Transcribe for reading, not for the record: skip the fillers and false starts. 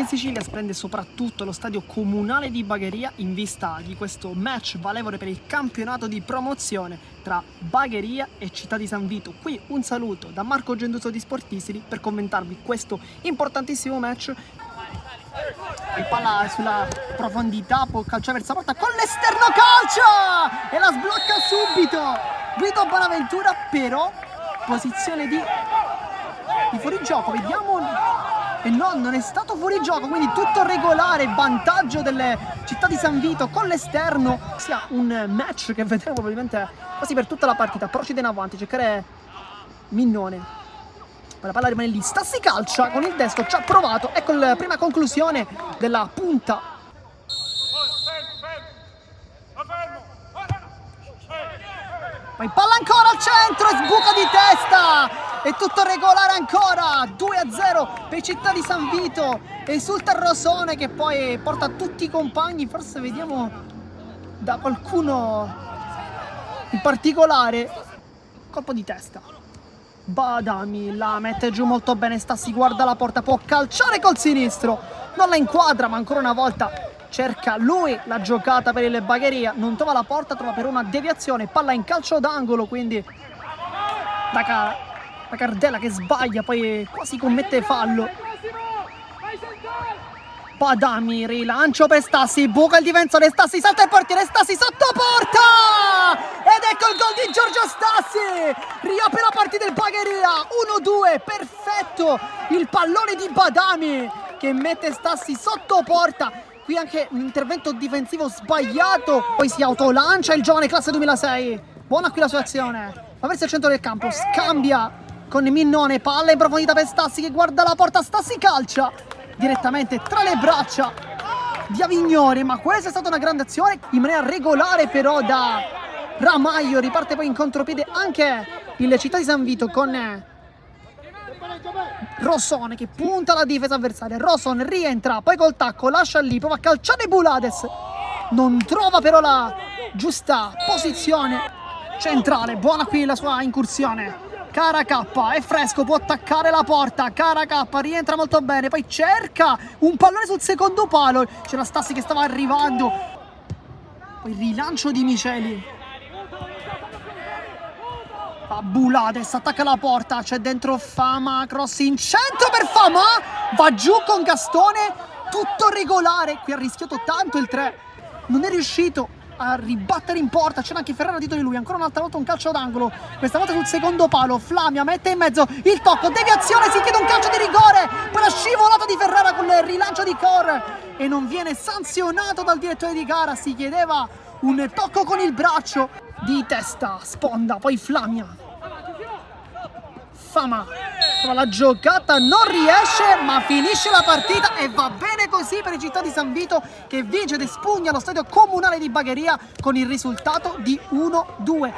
in Sicilia splende soprattutto lo stadio comunale di Bagheria in vista di questo match valevole per il campionato di promozione tra Bagheria e Città di San Vito. Qui un saluto da Marco Genduso di Sportissimi per commentarvi questo importantissimo match. E palla sulla profondità, può calciare verso la porta con l'esterno, calcia e la sblocca subito Guido Bonaventura, però posizione di fuorigioco, vediamo. E no, non è stato fuorigioco, quindi tutto regolare, vantaggio delle Città di San Vito con l'esterno. Sia un match che vedremo probabilmente quasi per tutta la partita. Procede in avanti, cercare Minnone. La palla rimane lì, Stassi calcia con il destro, ci ha provato, ecco la prima conclusione della punta. Poi palla ancora al centro e sbuca di testa, è tutto regolare ancora, 2-0 per Città di San Vito, esulta Rosone che poi porta tutti i compagni, forse vediamo da qualcuno in particolare, colpo di testa. Badami la mette giù molto bene, Stassi guarda la porta, può calciare col sinistro, non la inquadra ma ancora una volta cerca lui la giocata per il Bagheria, non trova la porta, trova per una deviazione, palla in calcio d'angolo, quindi la Cardella che sbaglia, poi quasi commette fallo. Badami, rilancio per Stassi, buca il difensore, Stassi salta il portiere, Stassi sotto porta! Ed ecco il gol di Giorgio Stassi! Riapre la partita del Bagheria, 1-2, perfetto! Il pallone di Badami che mette Stassi sotto porta. Qui anche un intervento difensivo sbagliato, poi si autolancia il giovane classe 2006. Buona qui la sua azione, va verso il centro del campo, scambia con Minnone, palla in profondità per Stassi che guarda la porta, Stassi calcia direttamente tra le braccia di Avignone, ma questa è stata una grande azione in maniera regolare però da Ramaglio. Riparte poi in contropiede anche il Città di San Vito con Rosone che punta la difesa avversaria. Rosone rientra, poi col tacco lascia lì, prova a calciare Bulades, non trova però la giusta posizione centrale. Buona qui la sua incursione. Caracappa è fresco, può attaccare la porta, Caracappa rientra molto bene, poi cerca un pallone sul secondo palo, c'era Stassi che stava arrivando, poi rilancio di Miceli, Bulades attacca la porta, c'è dentro Fama, cross in centro per Fama, va giù con Gastone, tutto regolare, qui ha rischiato tanto il 3, non è riuscito a ribattere in porta, c'era anche Ferrara dietro di lui, ancora un'altra volta un calcio d'angolo, questa volta sul secondo palo, Flamia mette in mezzo il tocco, deviazione, si chiede un calcio di rigore, poi la scivolata di Ferrara con il rilancio di Cor e non viene sanzionato dal direttore di gara, si chiedeva un tocco con il braccio di testa, sponda, poi Flamia. Fama, la giocata non riesce ma finisce la partita e va bene così per il Città di San Vito che vince ed espugna lo stadio comunale di Bagheria con il risultato di 1-2.